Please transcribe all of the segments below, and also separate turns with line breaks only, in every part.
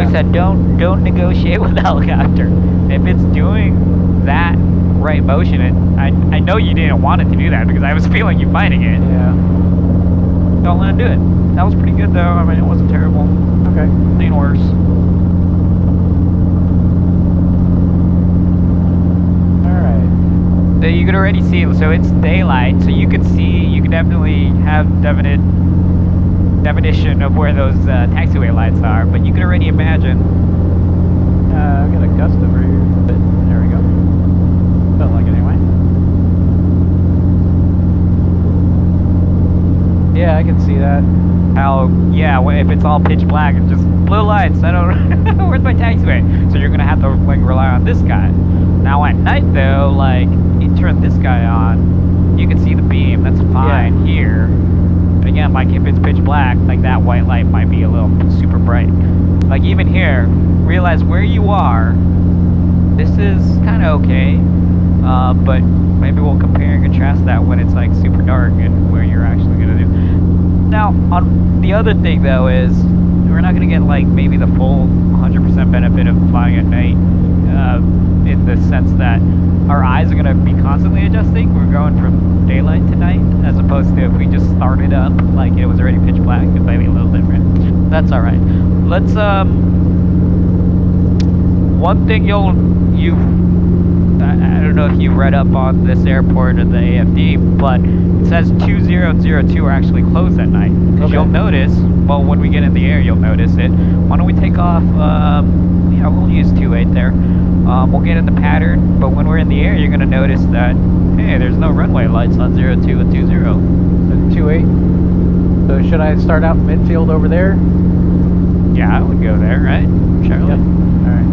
I said, don't negotiate with the helicopter. If it's doing that right motion, and I know you didn't want it to do that because I was feeling you fighting it.
Yeah.
Don't let it do it. That was pretty good though. I mean, it wasn't terrible.
Okay.
Seen worse.
Alright.
So you could already see, so it's daylight, so you could see, you could definitely have definition of where those taxiway lights are, but you could already imagine.
I got a gust over here, but there we go. Felt like it anyway. Yeah, I can see that.
How, yeah, if it's all pitch black and just blue lights, I don't where's my taxiway? So you're gonna have to like rely on this guy. Now at night though, like you turn this guy on, you can see the beam, that's fine here. But again, like if it's pitch black, like that white light might be a little super bright. Like even here, realize where you are, this is kind of okay, but maybe we'll compare and contrast that when it's like super dark and where you're actually gonna do. Now, on the other thing though is, we're not gonna get like maybe the full 100% benefit of flying at night, in the sense that our eyes are gonna be constantly adjusting. We're going from daylight to night, as opposed to if we just started up like it was already pitch black, it might be a little different. That's all right. Let's one thing I don't know if you read up on this airport or the AFD, but it says 20 and 02 are actually closed at night. Because you'll notice, well, when we get in the air, you'll notice it. Why don't we take off, yeah, we'll use 28 there. We'll get in the pattern, but when we're in the air, you're going to notice that, hey, there's no runway lights on 02 and 20.
So 28. So should I start out midfield over there?
Yeah, I would go there, right? Charlie?
Yep. All right.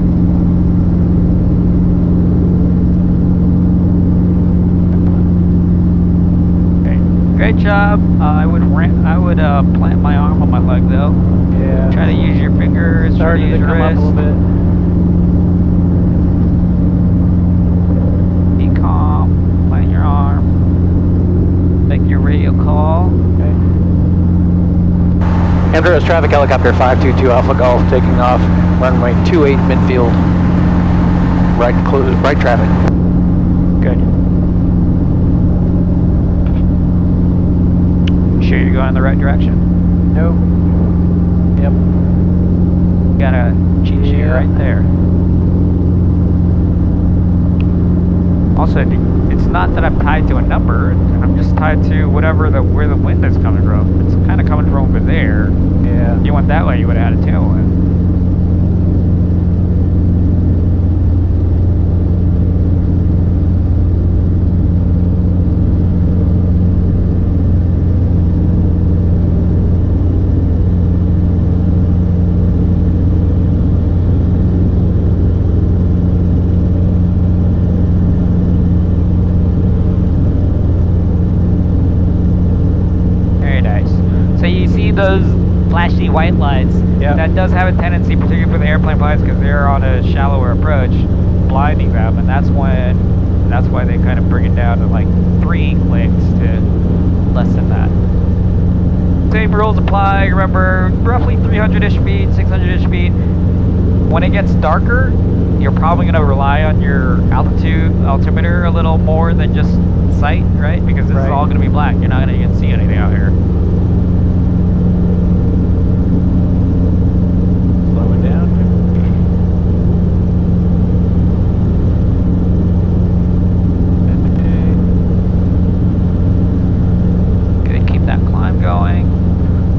Great job. I would plant my arm on my leg though.
Yeah.
Try to use your fingers.
Starting to come up a little bit.
Be calm. Plant your arm. Make your radio call.
Okay. Andrews traffic helicopter 522 Alpha Golf taking off runway 28 midfield. Right traffic.
Good. Sure you're going in the right direction?
No. Yep.
Got a cheat sheet right there. Also, it's not that I'm tied to a number. I'm just tied to whatever where the wind is coming from. It's kind of coming from over there.
Yeah.
If you went that way, you would have had a tailwind. Those flashy white lights, that does have a tendency, particularly for the airplane pilots, because they're on a shallower approach, blinding them, and that's why they kind of bring it down to like 3 clicks to less than that. Same rules apply. Remember, roughly 300-ish feet, 600-ish feet. When it gets darker, you're probably going to rely on your altimeter a little more than just sight, right? Because this is all going to be black. You're not going to even see anything out here.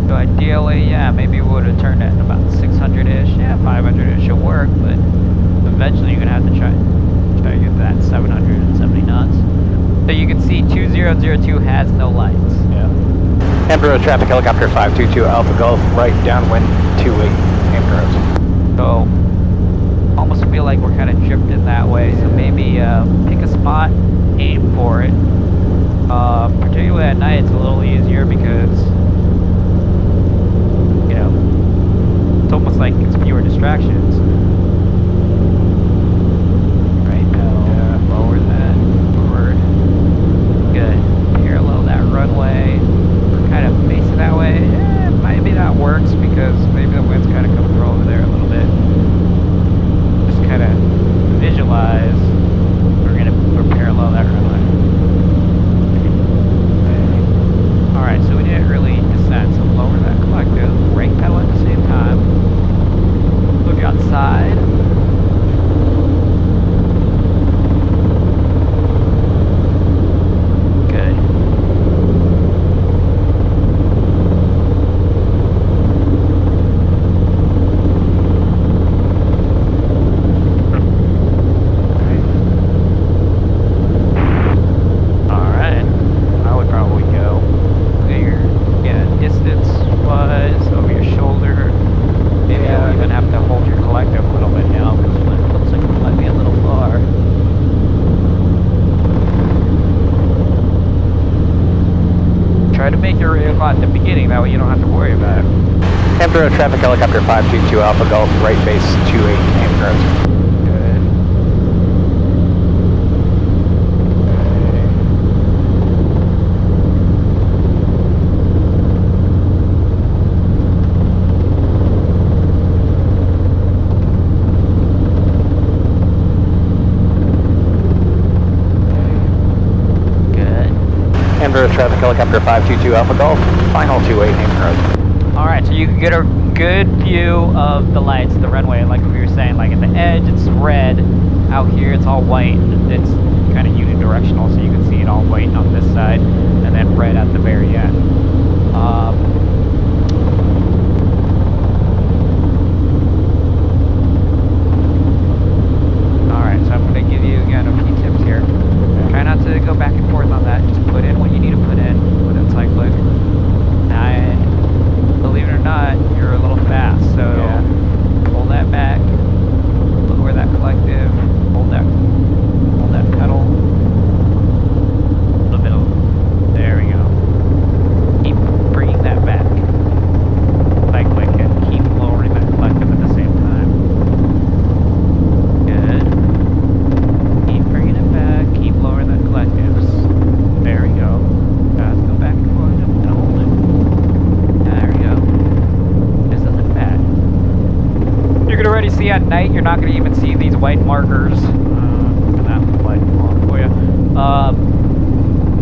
Ideally, yeah, maybe we would have turned it about 600-ish. Yeah, 500-ish will work, but eventually you're going to have to try to get that 770 knots. So you can see 2002 has no lights.
Yeah. Andrews traffic helicopter 522 Alpha Golf, right downwind 28 Andrews.
So, almost feel like we're kind of drifting that way, so maybe pick a spot, aim for it. Particularly at night, it's a little easier because it's almost like it's fewer distractions. Right now, lower that, forward. Good. Parallel that runway. Kind of face it that way. Maybe that works because maybe the wind's kind of coming from over there a little bit. vehicle at the beginning, that way you don't have to worry about it.
Hampton Road traffic helicopter 522 Alpha Golf, right base 28 Hampton Road.
Good.
Hampton Road traffic helicopter 522 Alpha Golf, final 28 Hampton Road.
Alright, so you can get a good view of the lights, the runway, like we were saying, like at the edge it's red, out here it's all white, it's kind of unidirectional, so you can see it all white on this side, and then red at the very end. Alright, so I'm going to give you again a few tips here. Try not to go back and forth on that, just put in what you need to put in with that cyclic. And believe it or not, you're a little fast, so pull that back, lower that collective, hold that pedal, a little bit of, there we go. Keep bringing that back, cyclic, and keep lowering that collective at the same time. Good. Keep bringing it back, keep lowering that collectives. There we go. Go back and forth and hold it. There we go. This isn't bad. You can already see at night, you're not going to even see these white markers. That light on for you.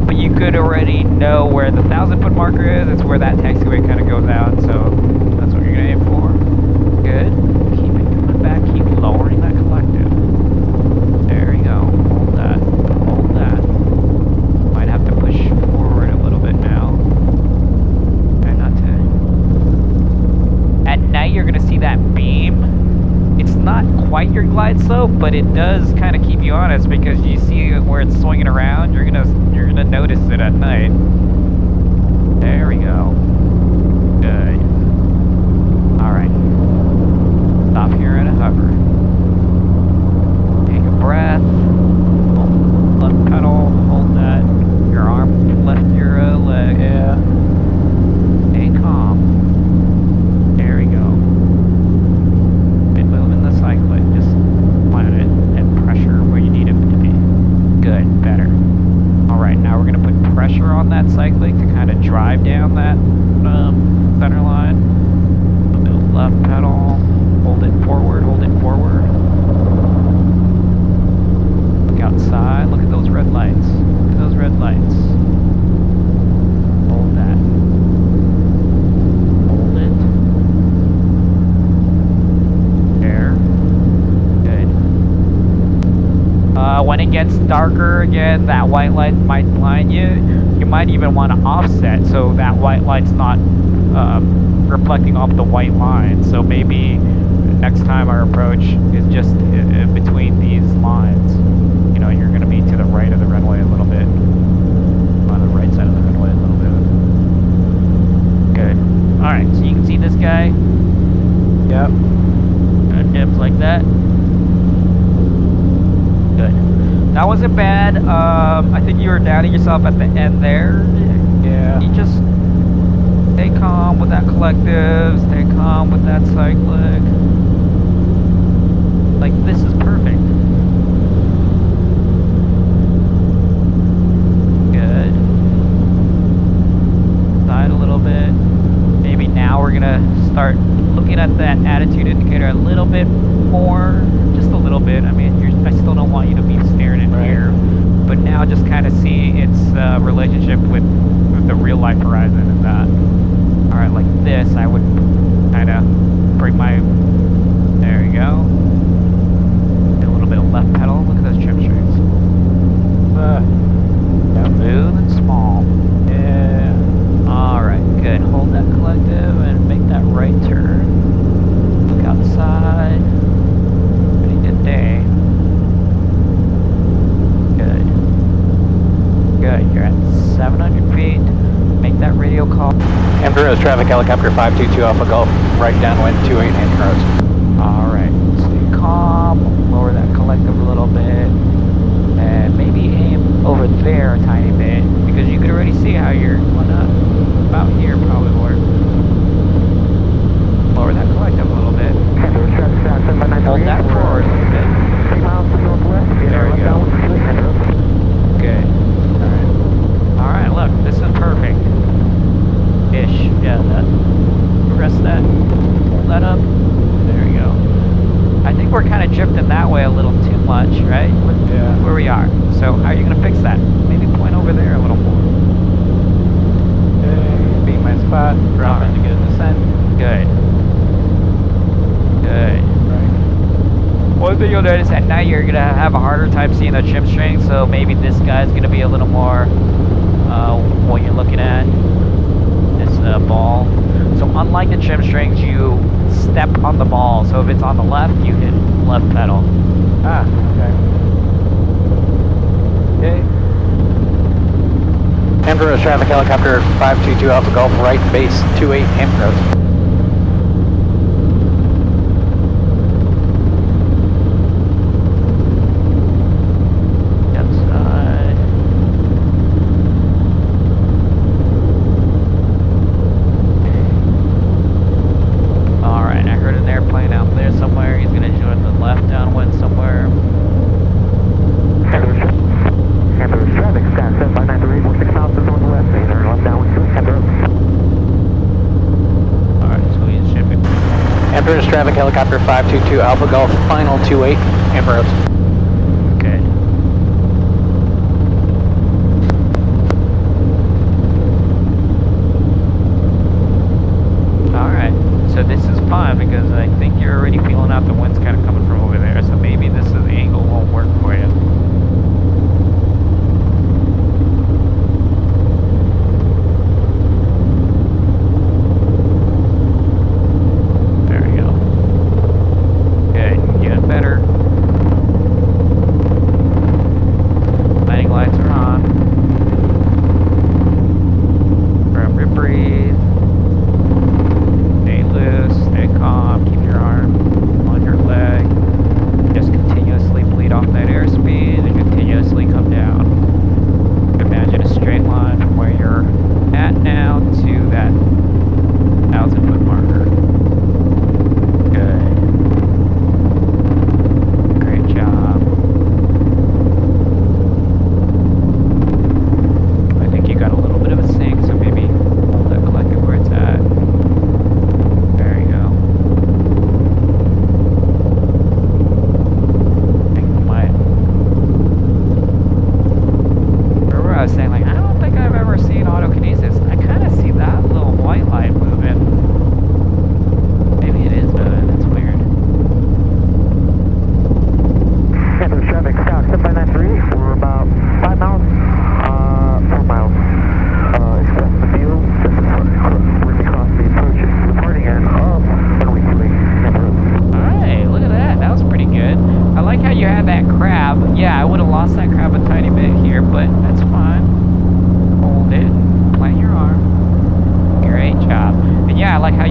But you could already know where the 1,000-foot marker is. It's where that taxiway kind of goes out, so that's what you're going to aim for. Good. Keep it coming back. Keep lowering that collective. There we go. Hold that. Hold that. Might have to push forward a little bit now. Try not to. At night, you're going to see that beam. It's not quite your glide slope, but it does kind of keep you honest because you see where it's swinging around. You're gonna notice it at night. There we go. Good. All right. Stop here at a hover. Take a breath. Hold left pedal. Hold that. Your arm left your leg.
Yeah.
Stay calm. There we go. Been moving the cyclic. Just plant it and pressure where you need it to be. Good. Better. Alright, now we're going to put pressure on that cyclic to kind of drive down that center line. A little bit of left pedal. Hold it forward. Hold it forward. Look outside. Look at those red lights. Look at those red lights. Hold that. Hold it. There. Good. When it gets darker again, that white light might blind you. You might even want to offset so that white light's not reflecting off the white line. So maybe next time our approach is just in between these lines. You know, you're going to be to the right of the runway a little bit. On the right side of the runway a little bit. Good. Alright, so you can see this guy.
Yep.
Dips like that. Good. That wasn't bad. I think you were doubting yourself at the end there.
Yeah.
You just stay calm with that collective, stay calm with that cyclic. Like, this is perfect. Good. Side a little bit. Maybe now we're gonna start looking at that attitude indicator a little bit more, just a little bit. I mean, I still don't want you to be staring in here, but now just kind of see its relationship with the real life horizon and that. All right, like this, I would kind of bring my, there you go. And a little bit of left pedal. Look at those trim strings. Smooth and small.
Yeah.
All right, good. Hold that collective and make that right turn. Look outside. Pretty good day. Good. Good. You're at 700 feet. Make that radio call.
Hampton Roads traffic helicopter 522 Alpha Golf, right downwind 28 Hampton Roads.
All right. Stay calm. Lower that collective a little bit. And maybe aim over there a tiny bit because you could already see how you're going up about here. that way a little too much, right? Look where we are. So how are you going to fix that? Maybe point over there a little more.
Okay, be my spot. Drop in to get a descent.
Good. Good.
Right.
One thing you'll notice at night, you're going to have a harder time seeing the trim string, so maybe this guy's going to be a little more what you're looking at. This ball. So unlike the trim strings, you step on the ball. So if it's on the left, you hit left pedal.
Ah, okay. Okay. Amber traffic helicopter 522 Alpha Golf right base 28 Amber Road. British traffic helicopter 522 Alpha Golf final 28 Amber Road.
Good. Alright, so this is fine because I think you're already feeling out the wind's kind of coming from over there, so maybe this angle won't work for you.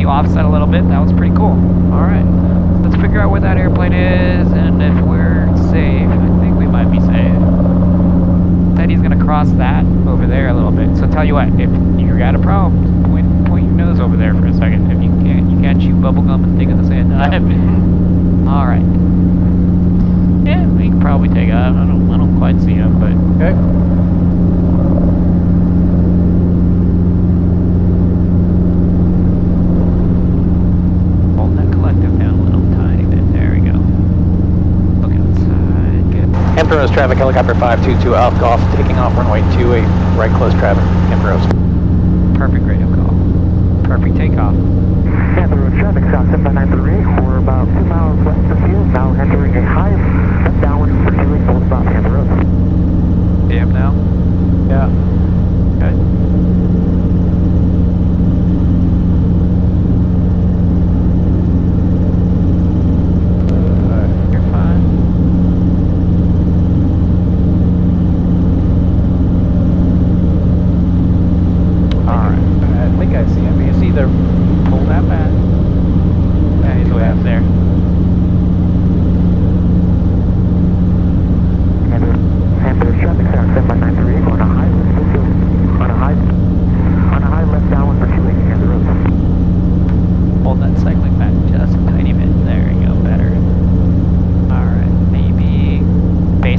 Offset a little bit. That was pretty cool. Alright. Let's figure out where that airplane is and if we're safe. I think we might be safe. Said he's going to cross that over there a little bit. So tell you what, if you got a problem, point your nose over there for a second. If you can't chew bubblegum and dig at the same time. Alright. Yeah, we can probably take off. I don't quite see him, but...
Okay. Emperor's traffic helicopter 522 Alpha Golf taking off runway 28 right close traffic Emperor's.
Perfect radio call. Perfect takeoff.
Emperor's traffic south 7593. We're about 2 miles west of the field. Now entering a high left downwind pursuing full stop Emperor.
See him now?
Yeah.
Good.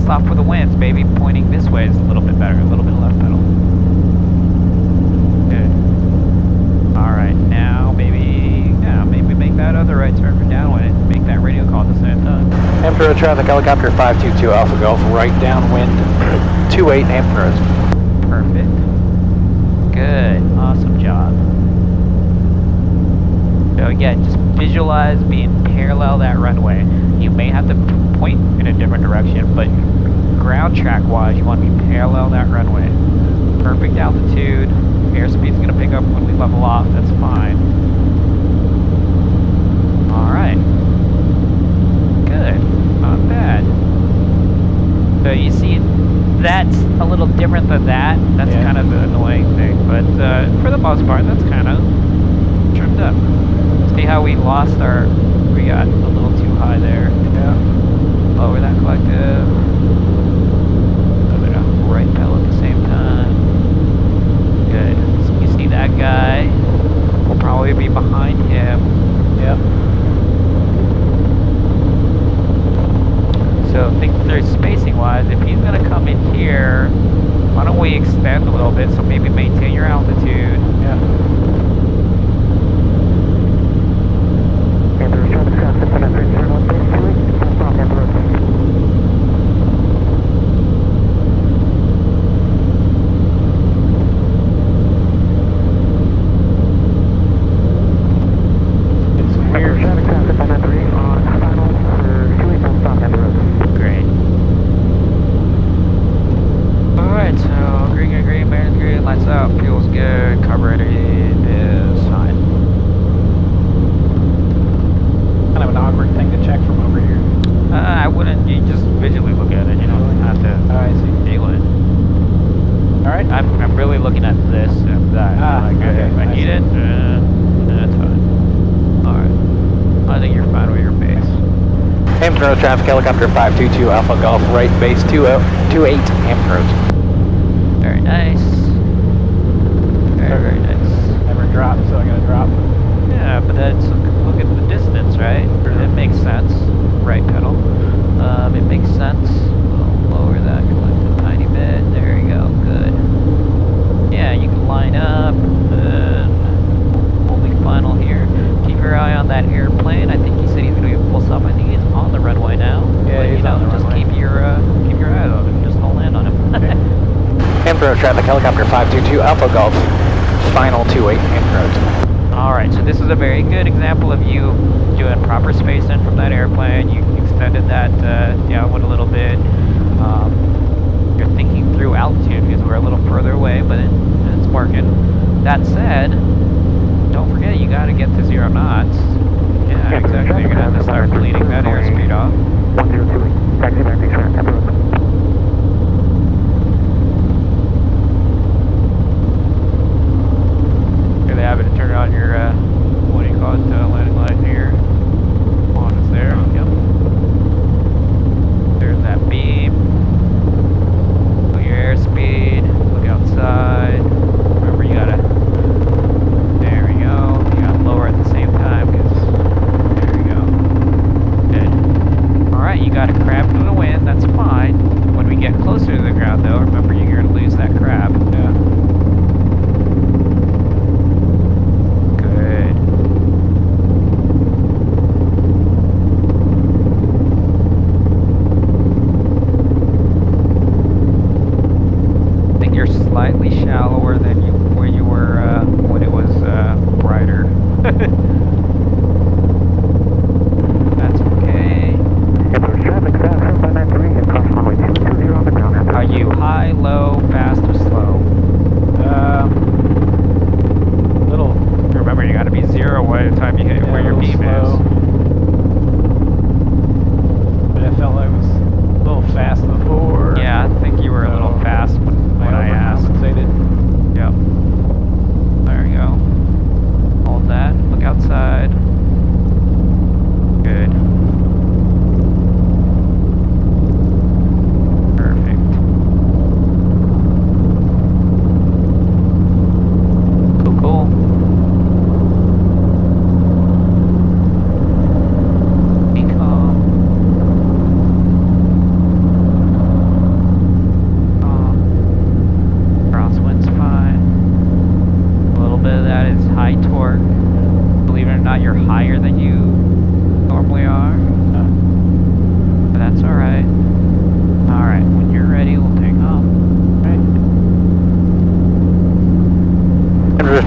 Off with the winds, maybe pointing this way is a little bit better, a little bit left pedal. Good. Alright, now maybe make that other right turn for downwind. Make make that radio call at the same time.
Hampton Road traffic, helicopter 522 Alpha Golf, right downwind, 28 Hampton Road.
Perfect. Good. Awesome job. So again, just visualize being parallel that runway. You may have to point in a different direction, but ground track wise, you want to be parallel that runway. Perfect altitude. Airspeed's going to pick up when we level off. That's fine. Alright. Good. Not bad. So you see, that's a little different than that. That's kind of the annoying thing. But for the most part, that's kind of trimmed up. See how we lost our... We got a little too high there.
Yeah.
Lower that collective. Right pedal at the same time. Good. So you see that guy. We'll probably be behind him.
Yep.
So think through spacing wise, if he's going to come in here, why don't we extend a little bit, so maybe maintain your altitude.
Yeah.
I'm really looking at this and that.
Okay.
If I need it, that's fine. Alright. I think you're fine with your base.
Hampton Road traffic, helicopter 522 Alpha Golf, right base 28 Hampton Road.
Very nice. Very nice.
Never drop, so I gotta drop.
Yeah, but that's, look at the distance, right? It makes sense. Right pedal. It makes sense. We'll lower that collective tiny bit. There you go. Good. Yeah, you can line up. We'll be final here. Keep your eye on that airplane. I think he said he's going to do a full stop. I think he's on the runway now.
Yeah,
but,
he's on the
just
runway.
keep your eye on him. Just don't land on him.
Okay. Hampton Road traffic, helicopter 522 Alpha Golf, final 28 Hampton Road.
Alright, so this is a very good example of you doing proper spacing from that airplane. You extended that downwind a little bit. You're thinking through altitude because we're a little further away, but it's working. That said, don't forget you got to get to 0 knots. Yeah, exactly. You're going to have to start bleeding that airspeed off.
1028. Taxi back to Hampton Road.
You're having to turn on your, what do you call it, landing light here. On, it's there. Yep. There's that beam. Look at your airspeed. Look outside. Remember, you gotta, there we go. You gotta lower at the same time, because, there we go. Good. Alright, you gotta crab to the wind.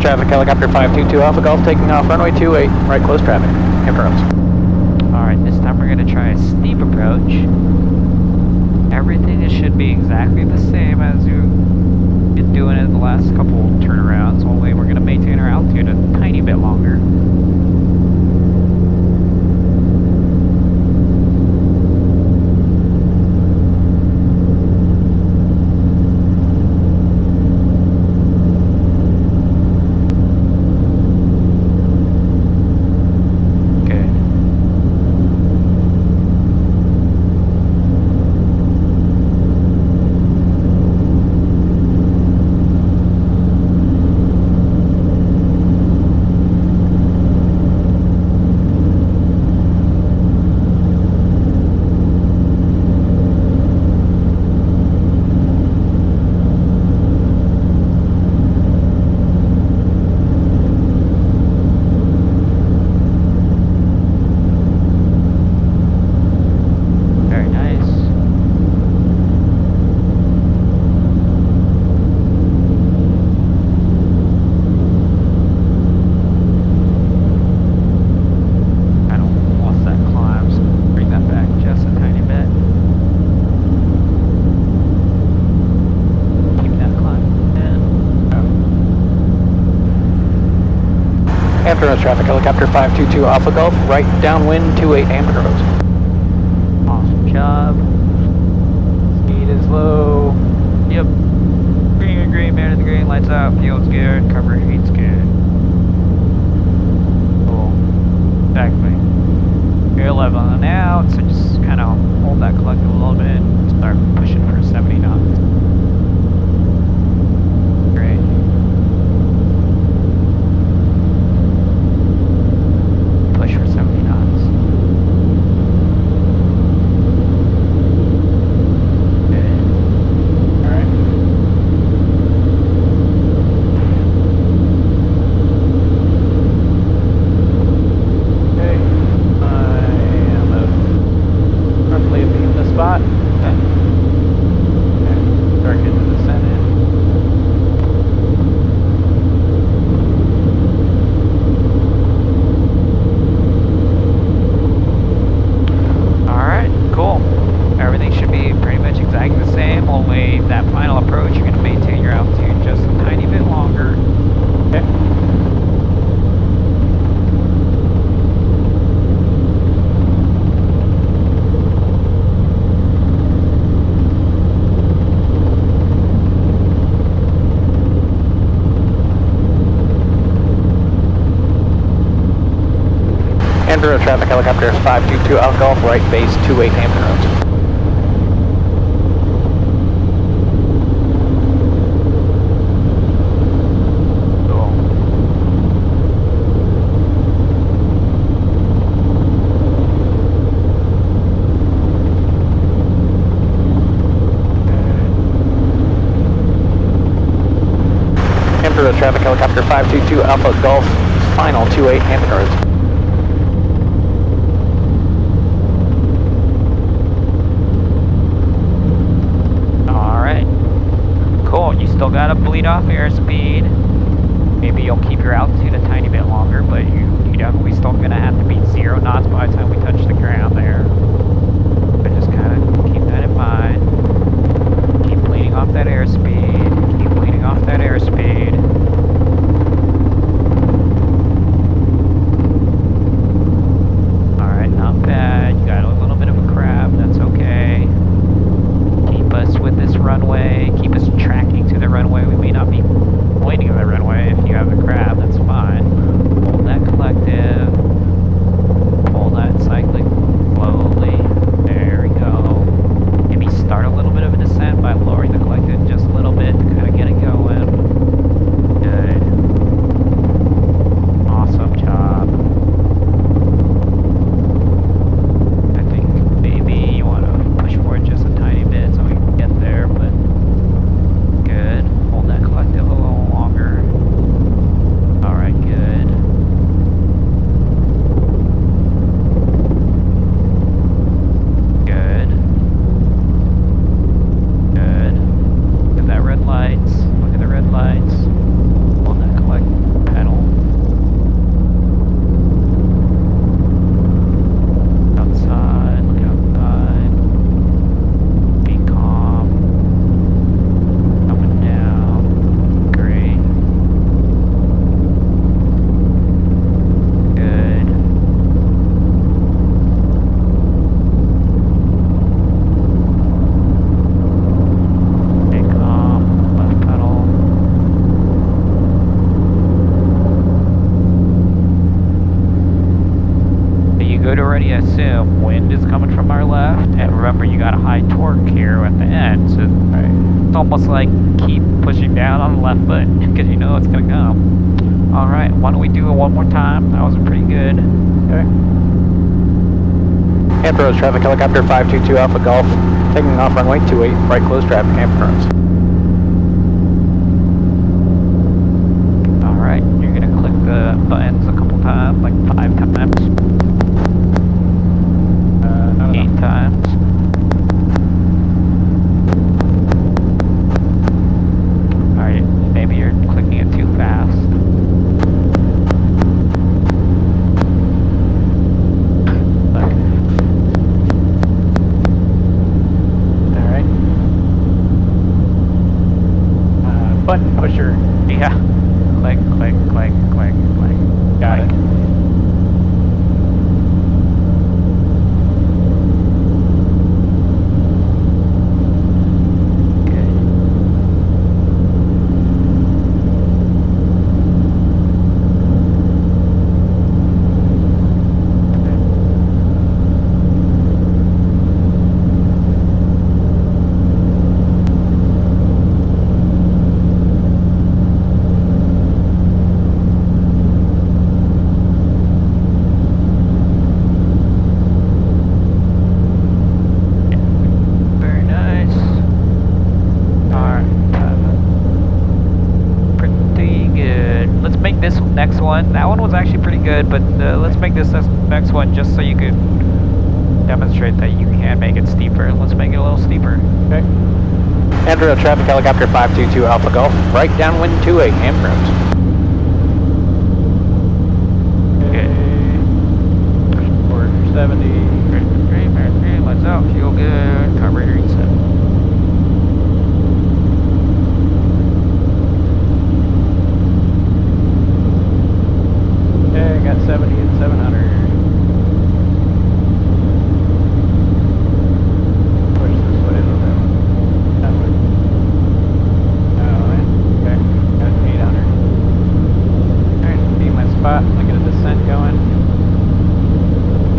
traffic, helicopter 522 Alpha Golf, taking off runway 28, right close traffic. Approach.
Alright, this time we're going to try a steep approach. Everything should be exactly the same as you've been doing it the last couple turnarounds, only we're going to maintain our altitude a tiny bit longer.
Approach traffic, helicopter 522 Alpha Golf, right downwind 28 Hampton Roads.
Awesome job. Speed is low. Yep. Green, man in the green, lights out, fuel's good, cover heat's good. Cool. Exactly. You're leveling out, so just kind of hold that collective a little bit and start pushing for 70 knots. Great. Push for 70 knots. Good.
Alright. Okay. I am roughly in the spot. Okay. Start getting the descent in.
Alright, cool. Everything should be pretty much exactly the same, only that final approach, you're going to maintain your altitude just a tiny bit longer.
Okay. Andrew traffic, helicopter 522 Alpha Golf, right base 28 Hampton Roads.
Cool.
Andrew traffic, helicopter 522 Alpha Golf, final 28 Hampton Roads.
Still got to bleed off airspeed. Maybe you'll keep your altitude a tiny bit longer, but you definitely still going to have to beat 0 knots by the time we touch the ground there. But just kind of keep that in mind. Keep bleeding off that airspeed. Keep bleeding off that airspeed. Alright, not bad. You got a little bit of a crab. That's okay. Keep us with this runway. Keep us tracking to the runway. We may not be pointing at the runway. If you have the crab, that's fine. Hold that collective. Hold that cycling slowly. There we go. Maybe start a little bit of a descent by lowering the collective just a little bit to kind of get it going. Good. Awesome job. I think maybe you want to push forward just a tiny bit so we can get there, but assume wind is coming from our left, and remember you got a high torque here at the end, so it's almost like keep pushing down on the left foot, because you know it's going to come. Alright, why don't we do it one more time? That was pretty good.
Okay. Hampton Roads traffic, helicopter 522 Alpha Golf, taking off runway 28, right close traffic, Hampton Roads.
Alright, you're going to click the buttons a couple times, like 5 times. 8 times. Alright, maybe you're clicking it too fast.
Button pusher.
Yeah. Click, click, click, click, click.
Got it.
Next one. That one was actually pretty good, but let's make this next one just so you could demonstrate that you can make it steeper. Let's make it a little steeper.
Okay. Hampton Roads traffic, helicopter 522 Alpha Golf, right downwind 28, Hampton Roads.
Okay.
470.
Great, lights out, fuel good, carburetor reset.
Okay, got 70 and 700. Push this way a little bit. That way. Alright, okay, got 800. Alright, be my spot, look at a descent going.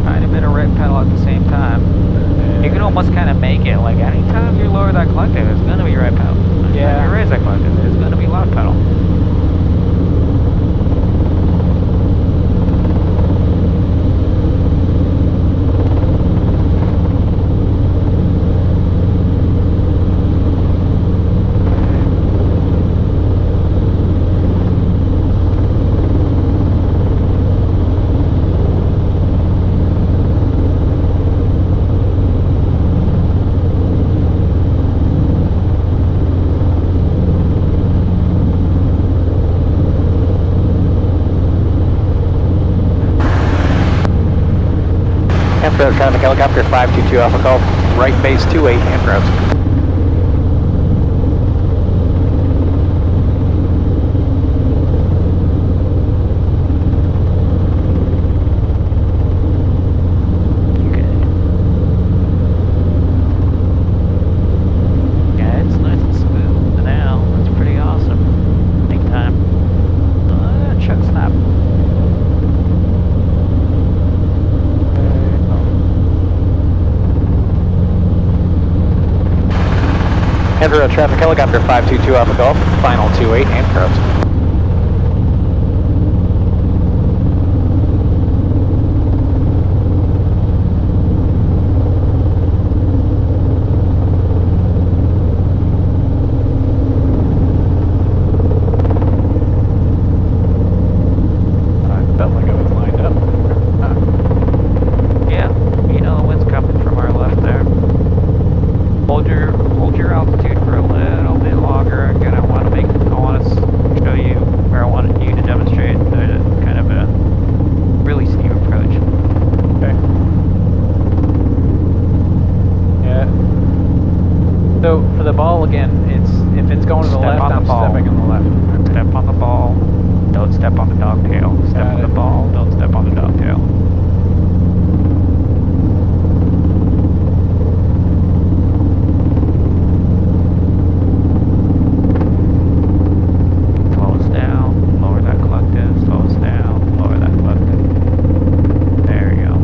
Tiny bit of right pedal at the same time. You can almost kind of make it, like anytime you lower that collective, it's going to be right pedal.
Yeah.
Anytime you raise that collective, it's going to be left pedal.
Hampton Roads traffic, helicopter 522 Alpha Golf, right base 28, Hampton Roads. Hampton Roads traffic, helicopter 522 Alpha Golf, final 28, Hampton Roads. So for the ball again, if it's going to the left, I'm stepping on the left.
Step on the ball. Don't step on the dogtail. Step on the ball. Don't step on the dogtail. Slow us down. Lower that collective. Slow us down. Lower that collective. There you go.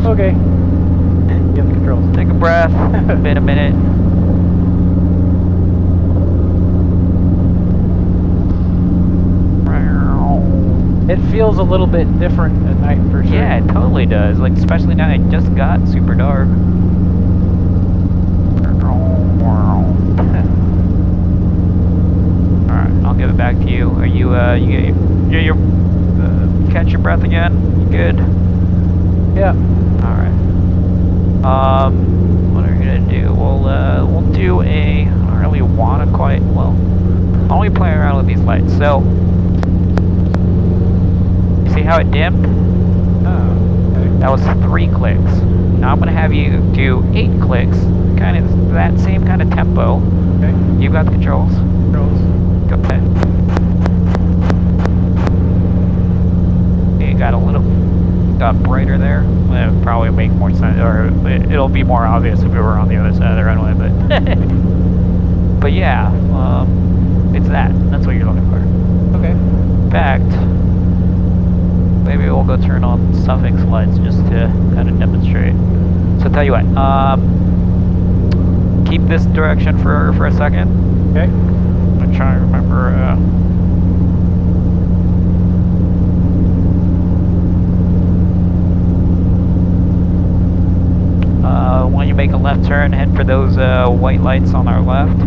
Okay. Get the controls.
Take a breath. Been a minute.
It feels a little bit different at night for sure.
Yeah, it totally does. Like, especially now it just got super dark. Alright, I'll give it back to you. Are you, you catch your breath again? You good?
Yeah.
Alright. What are we gonna do? We'll do a, I don't really want to quite, well, I'll only play around with these lights. So, see how it dimmed?
Oh, okay.
That was 3 clicks. Now I'm gonna have you do 8 clicks, kind of that same kind of tempo.
Okay.
You got the controls.
Controls.
Go ahead. You got a little brighter there. It'll probably make more sense, or it'll be more obvious if we were on the other side of the runway. But but yeah, it's that. That's what you're looking for.
Okay.
In fact, maybe we'll go turn on suffix lights just to kind of demonstrate. So tell you what, keep this direction for a second.
Okay.
I'm trying to remember. When you make a left turn, head for those white lights on our left.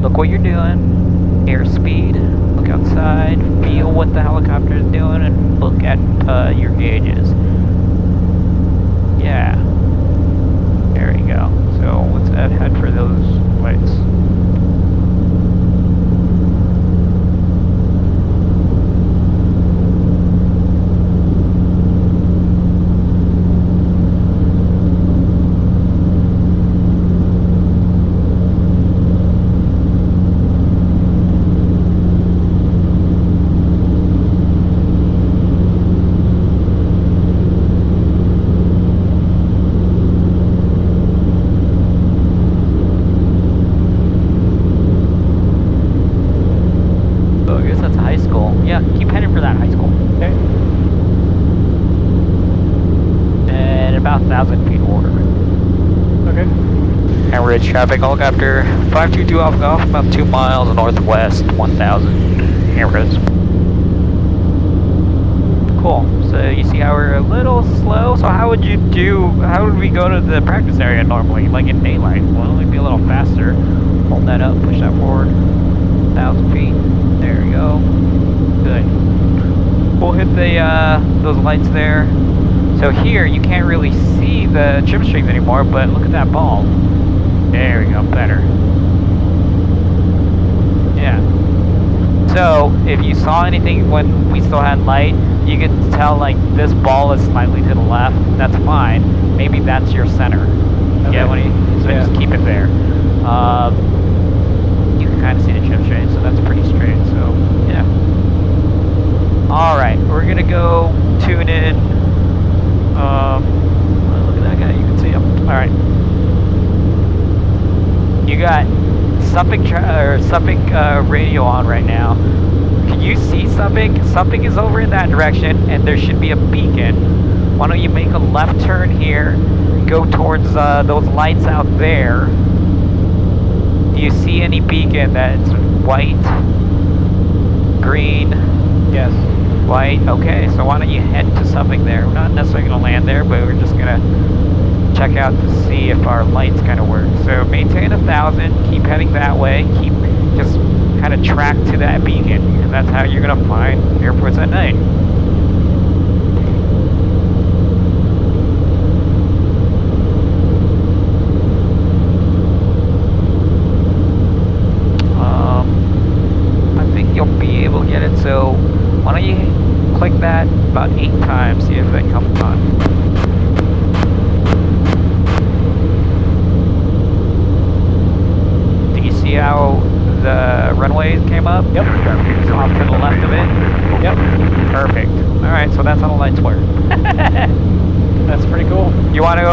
Look what you're doing. Airspeed. Look outside. Feel what the helicopter is doing, and look at your gauges. Yeah. There you go. So let's head for those lights. About 1,000 feet order.
Okay.
Average traffic helicopter 522 Alpha Golf, about 2 miles northwest, 1,000 amperes. Cool. So you see how we're a little slow. So how would we go to the practice area normally, like in daylight? Well, we'd be a little faster. Hold that up, push that forward. 1,000 feet. There we go. Good. We'll hit the those lights there. So here, you can't really see the trim streams anymore, but look at that ball. There we go, better. Yeah. So, if you saw anything when we still had light, you could tell, like, this ball is slightly to the left. That's fine. Maybe that's your center.
Okay.
Yeah, so
yeah.
Just keep it there. You can kind of see the trim stream, so that's pretty straight, so, yeah. Alright, we're gonna go tune in. Look at that guy, you can see him. Alright. You got Suffolk radio on right now. Can you see Suffolk? Suffolk is over in that direction, and there should be a beacon. Why don't you make a left turn here, go towards those lights out there. Do you see any beacon that's white, green?
Yes.
White. Okay, so why don't you head to Suffolk there? We're not necessarily going to land there, but we're just going to check out to see if our lights kind of work. So maintain 1,000, keep heading that way, keep just kind of track to that beacon, because that's how you're going to find airports at night. I think you'll be able to get it, so why don't you click that about 8 times, see if it comes on. Do you see how the runways came up?
Yep.
It's off to the left of it?
Yep.
Perfect. Alright, so that's how the lights work.
That's pretty cool.
You want to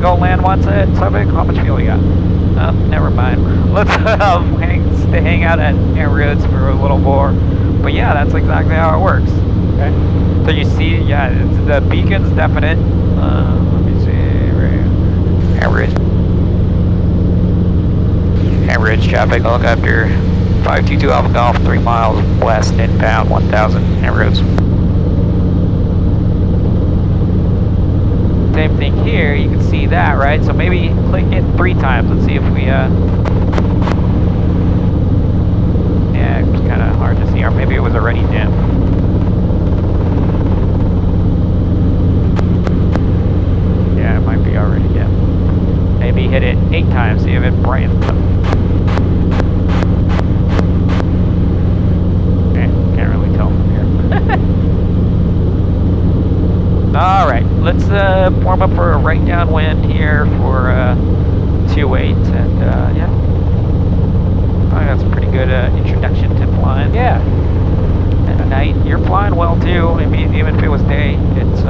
go land once at Suffolk? How much fuel you got? Oh, never mind. Let's hang out at Air Roads for a little more. But yeah, that's exactly how it works.
Okay.
So you see, yeah, the beacon's definite. Let Average. Average traffic helicopter 522 Alpha Golf, 3 miles west inbound 1000 Amber. Same thing here, you can see that, right? So maybe click it 3 times. Let's see if we, yeah, it's kind of hard to see, or maybe it was already dim. Yeah, it might be already dim. Maybe hit it 8 times, see if it brightens up. Can't really tell from here. Alright, let's warm up for a right downwind here for 2.8, and yeah. I think that's a pretty good introduction to flying.
Yeah.
At night, you're flying well too. I mean, even if it was day, it's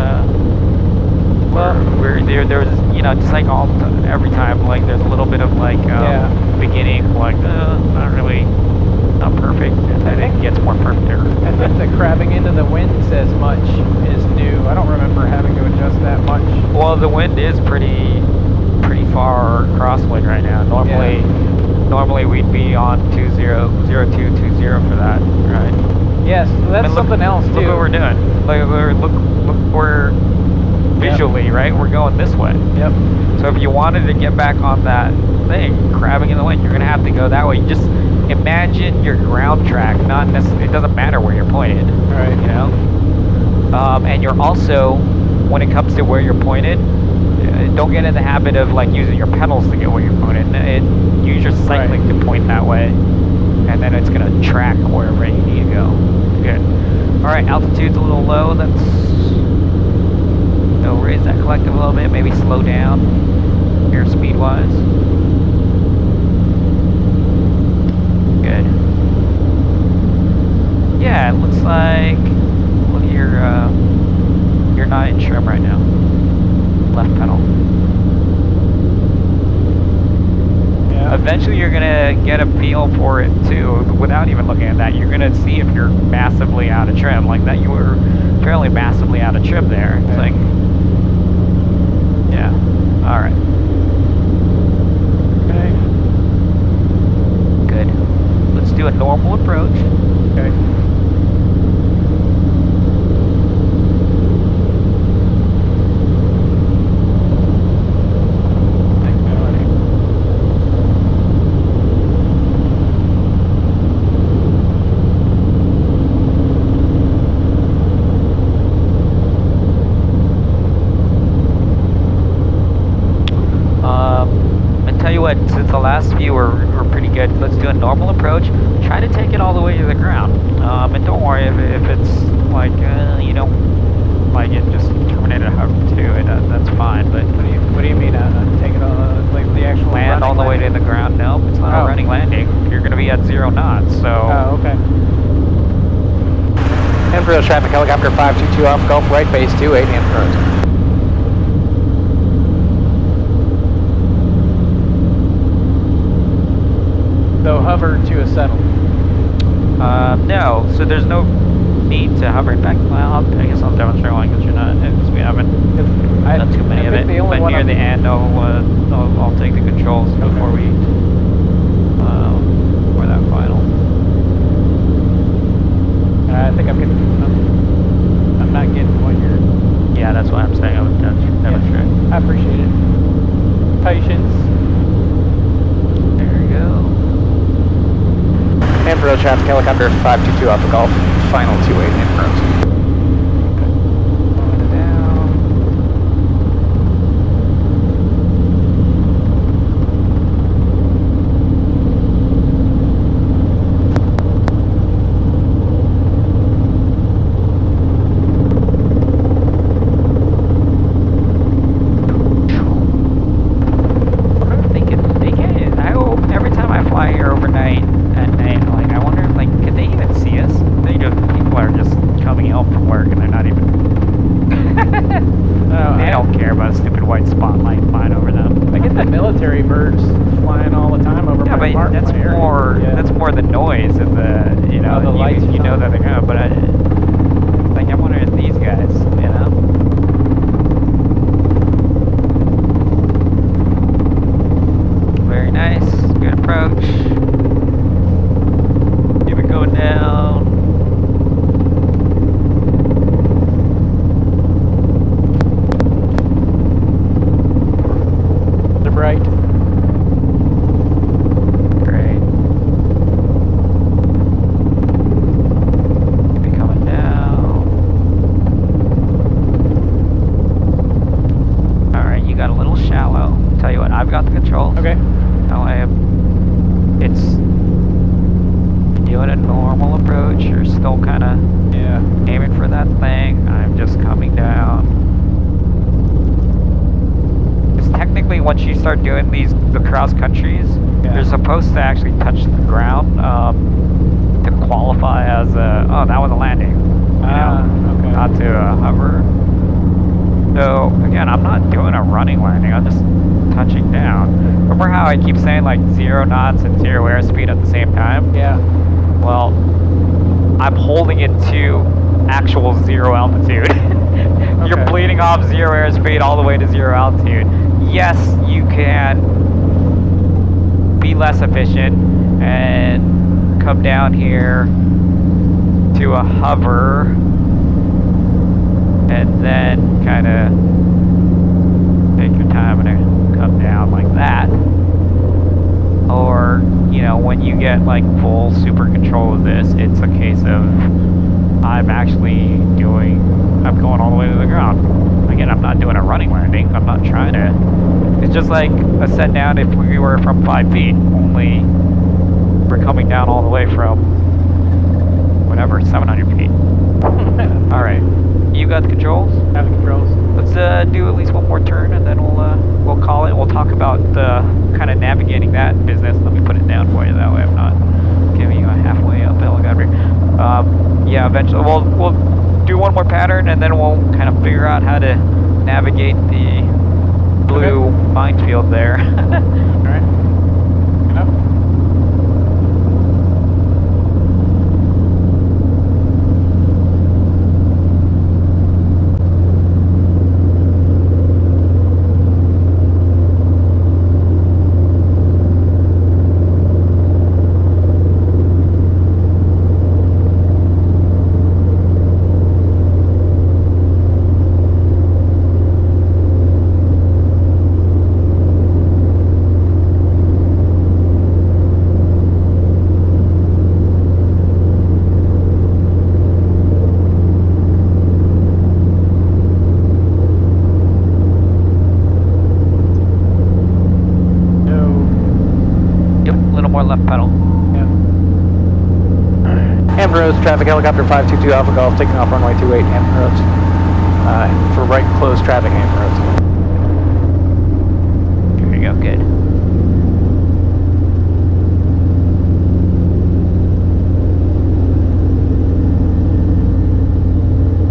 well, we're there was, you know, just like every time, like there's a little bit of like beginning, like not really, not perfect, and then it gets more perfect.
I think the crabbing into the winds as much is new. I don't remember having to adjust that much.
Well, the wind is pretty far crosswind right now. Normally we'd be on 0220 for that, right?
Yes, so that's something else too.
Look what we're doing. Like we're visually, right? We're going this way.
Yep.
So if you wanted to get back on that thing, crabbing in the wind, you're gonna have to go that way. Just imagine your ground track. Not necessarily. It doesn't matter where you're pointed.
Right.
You know. And you're also, when it comes to where you're pointed, don't get in the habit of like using your pedals to get where you're pointed. Use your cycling to point that way, and then it's gonna track wherever you need to go. Good. All right, altitude's a little low. So raise that collective a little bit. Maybe slow down airspeed wise. Good. Yeah, it looks like you're not in trim right now. Left pedal. Yeah. Eventually you're gonna get a feel for it too, without even looking at that. You're gonna see if you're massively out of trim, like that you were fairly massively out of trim there. It's like, yeah, alright.
Okay.
Good. Let's do a normal approach.
Okay.
Since the last few were pretty good, let's do a normal approach. Try to take it all the way to the ground. And don't worry if it's like, you don't like it, just terminate it hover to it. That's fine. But
what do you mean? Take it like the actual
land all the way to the ground? Nope, it's not a running landing. You're going to be at 0 knots. So.
Oh, okay.
Amber traffic helicopter 522 Alpha Golf, right base 28 Amber.
So hover to a settle.
No, so there's no need to hover. In fact, well, I guess I'll demonstrate one because we haven't done too many of it. But near the end, I'll take the controls before we for that final.
I think I'm not getting what you're.
Yeah, that's what I'm saying. I would demonstrate.
Yeah, I appreciate it. Patience.
There we go.
Amber traffic helicopter 522 Alpha Golf, final 28 Amber.
Military birds flying all the time over my apartment.
That's more the noise and the, you know,
the lights.
You know that they're coming, but I'm wondering if these guys, you know. still kind of aiming for that thing. I'm just coming down. Because technically, once you start doing the cross countries, you're supposed to actually touch the ground to qualify as a. Oh, that was a landing.
Okay.
Not to hover. So again, I'm not doing a running landing. I'm just touching down. Remember how I keep saying like 0 knots and 0 airspeed at the same time?
Yeah.
Well, I'm holding it to actual 0 altitude. You're bleeding off 0 airspeed all the way to 0 altitude. Yes, you can be less efficient and come down here to a hover and then kind of take your time and come down like that. Or, you know, when you get like full super control of this, it's a case of I'm going all the way to the ground. Again, I'm not doing a running landing. I'm not trying to. It's just like a set down if we were from 5 feet. Only we're coming down all the way from whatever, 700 feet. All right, you got the controls?
Have the controls.
Let's do at least one more turn, and then we'll call it. We'll talk about kind of navigating that business. Let me put it down for you. That way, I'm not giving you a halfway up helicopter. Yeah, eventually we'll do one more pattern, and then we'll kind of figure out how to navigate the blue minefield there.
All right. Get up.
Left pedal.
Hampton Roads, traffic helicopter 522 Alpha Golf, taking off runway 28, Hampton Roads. For right close traffic, Hampton Roads.
Here we go, good.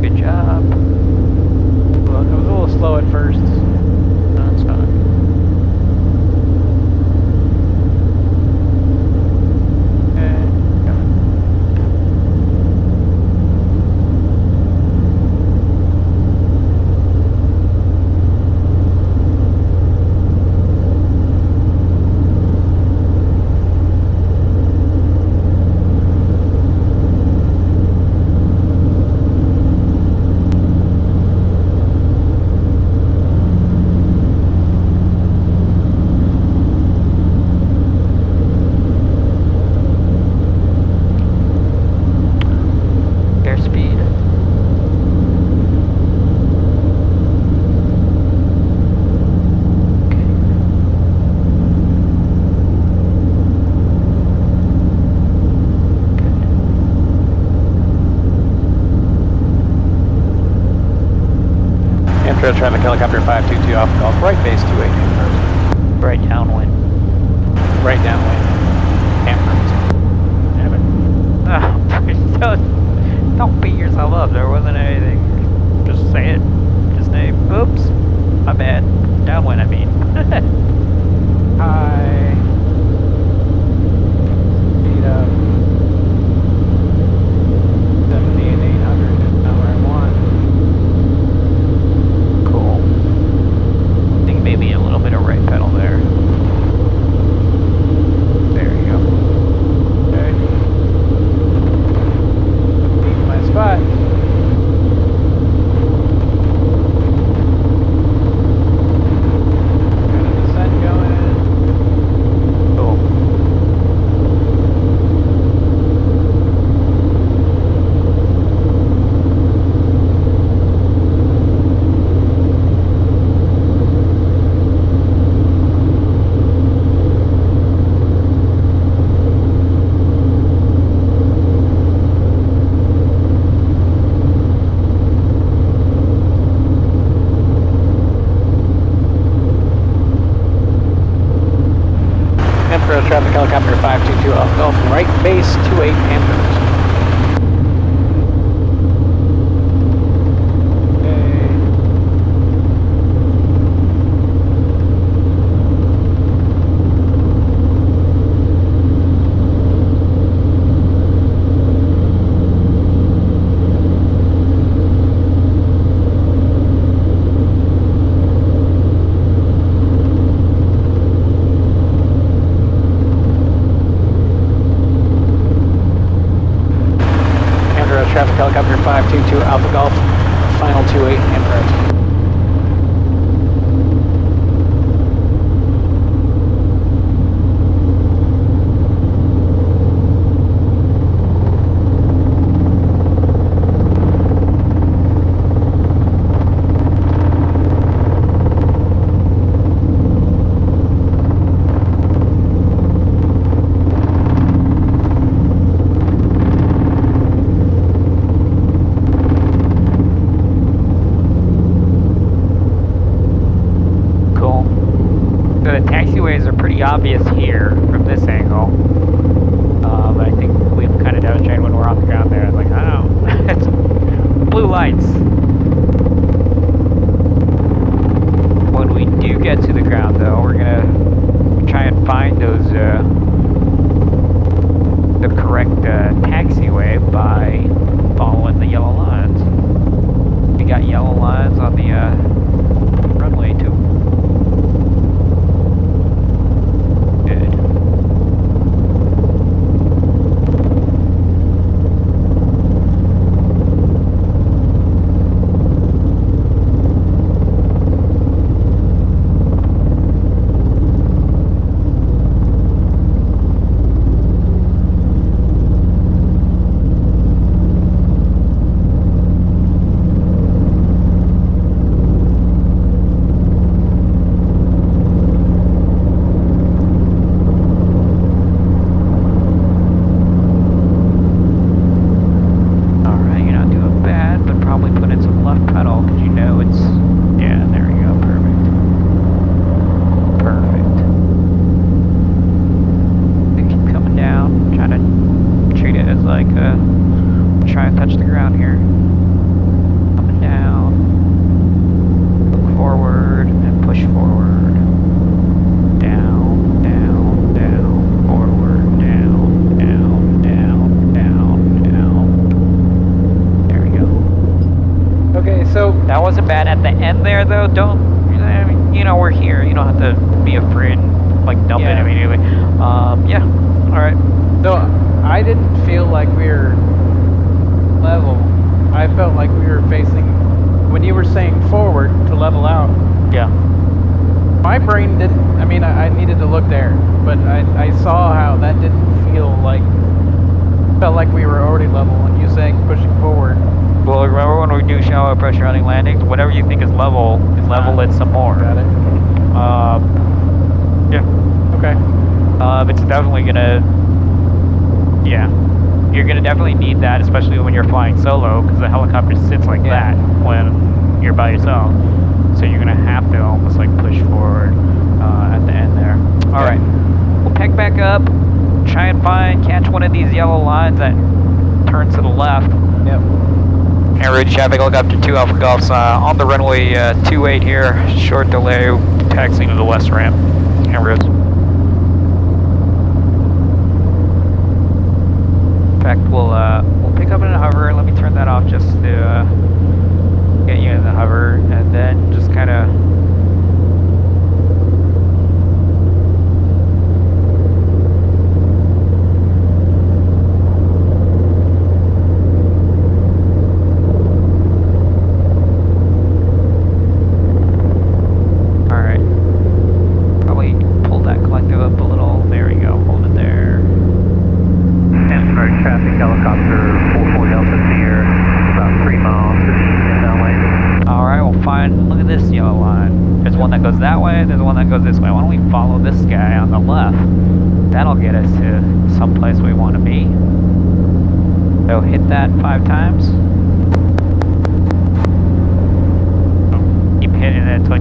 Good job.
Well, it was a little slow at first. That's fine. Traffic helicopter 522 Alpha Golf, right base 28, Hampton Roads.
Right downwind.
Right downwind, Hampton Roads. Damn it.
Oh, don't beat yourself up. There wasn't anything. Just say it. Just say, oops, my bad. Downwind, I mean.
High. Speed up. 70 and 800 is not where I want.
Maybe a little bit of right pedal there.
Alpha Golf, right base 28 Andrews. Traffic helicopter 522 Alpha Golf, final 28 Andrews.
Obvious here from this angle. I think we've kind of demonstrated when we're on the ground there. It's like, I don't know. It's blue lights. When we do get to the ground, though, we're going to try and find those, the correct taxiway by following the yellow lines. We got yellow lines on the runway, too. Try and touch the ground here. Up and down. Look forward and push forward. Down, down, down. Forward, down, down, down, down, down. There we go.
Okay, so
that wasn't bad. At the end there, though, don't, I mean, you know, we're here. You don't have to be afraid and, like, dump it immediately. Yeah. All right.
So I didn't feel like we were level. I felt like we were facing, when you were saying forward to level out.
Yeah.
My brain didn't, I mean, I needed to look there, but I saw how that didn't feel like, felt like we were already level, and you saying pushing forward.
Well, remember when we do shallow pressure running landings, whatever you think is level it some more.
Got it.
Yeah.
Okay.
It's definitely gonna, yeah. You're going to definitely need that, especially when you're flying solo, because the helicopter sits like that when you're by yourself. So you're going to have to almost like push forward at the end there. All right, we'll peg back up, try and catch one of these yellow lines that turns to the left.
Yep.
En route traffic helicopter 2 Alpha Golf's on the runway 28 here, short delay, taxiing to the west ramp. En route. In fact, we'll pick up in a hover. Let me turn that off just to get you in the hover, and then just kind of that way, there's one that goes this way. Why don't we follow this guy on the left? That'll get us to someplace we want to be. So hit that 5 times. Keep hitting it until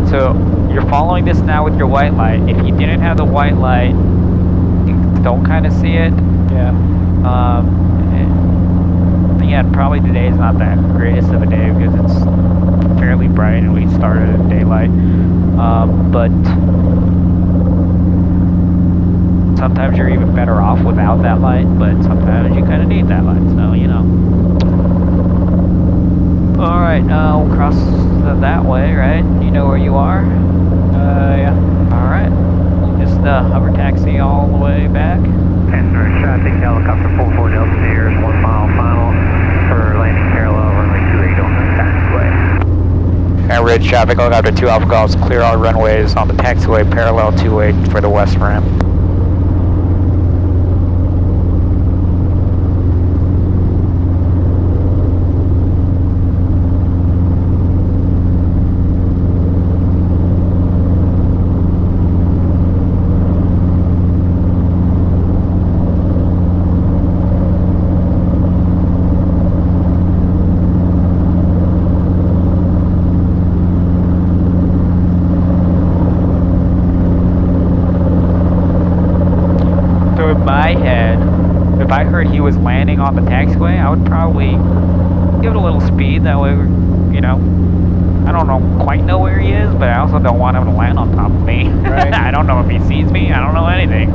So you're following this now with your white light. If you didn't have the white light, you don't kind of see it.
Yeah.
Again, probably today is not that greatest of a day because it's fairly bright and we started at daylight. But sometimes you're even better off without that light, but sometimes you kind of need that light, so you know. Alright, we'll cross that way, right? You know where you are?
Yeah.
Alright. We'll just hover taxi all the way back.
Passenger traffic, helicopter 44 Delta Steers, 1 mile final for landing parallel, runway 28 on the taxiway.
And Ridge traffic, helicopter 2 Alpha Golf, clear all runways on the taxiway parallel 28 for the west rim. If I heard he was landing on the taxiway, I would probably give it a little speed. That way, you know, I don't quite know where he is, but I also don't want him to land on top of me.
Right.
I don't know if he sees me. I don't know anything.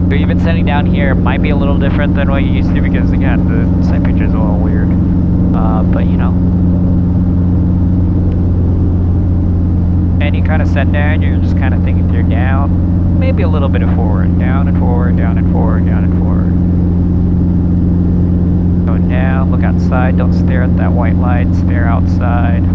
Even setting down here might be a little different than what you used to because again the side picture is a little weird, but you know. And you kind of set down, you're just kind of thinking you're down, maybe a little bit of forward, down and forward, down and forward, down and forward. Going down, look outside, don't stare at that white light, stare outside.